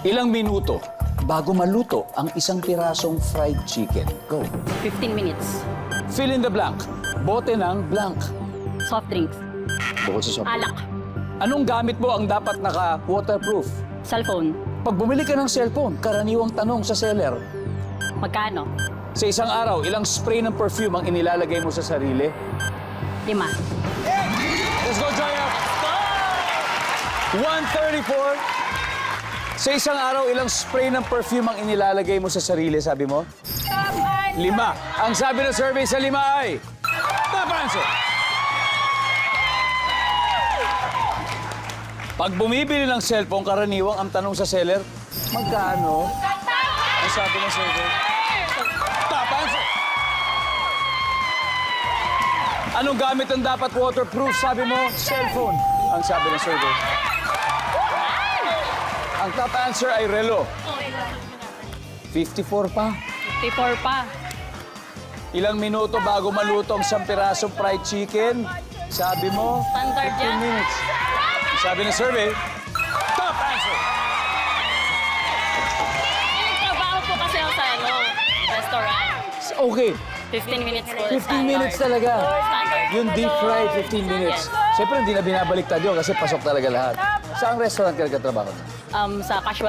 Ilang minuto bago maluto ang isang pirasong fried chicken? Go. 15 minutes. Fill in the blank. Bote ng blank. Soft drinks. Bukod sa soft. Alak. Anong gamit mo ang dapat naka-waterproof? Cellphone. Pag bumili ka ng cellphone, karaniwang tanong sa seller, Magkano? sa isang araw, ilang spray ng perfume ang inilalagay mo sa sarili? 5. Let's go, Joya! 134. Sa isang araw, ilang spray ng perfume ang inilalagay mo sa sarili, sabi mo? 5. Ang sabi ng survey sa 5 ay... Top answer! Pag bumibili ng cellphone, karaniwang ang tanong sa seller, magkano? Ang sabi ng survey. Top answer! Anong gamit ang dapat waterproof? Sabi mo, cellphone. Ang sabi ng survey. Ang top answer ay relo. 54 pa. 54 pa. Ilang minuto bago maluto ang isang pirasong fried chicken? Sabi mo, Standard 15 yan. minutes. Ang sabi ng survey, top answer. Trabaho po kasi ako sa restaurant. Okay, 15 minutes po. 15 minutes talaga. Standard. Yung deep fried, 15 minutes. Siyempre, hindi na binabaliktad yun kasi pasok talaga lahat. Saang restaurant ka nagkatrabaho? Sa casual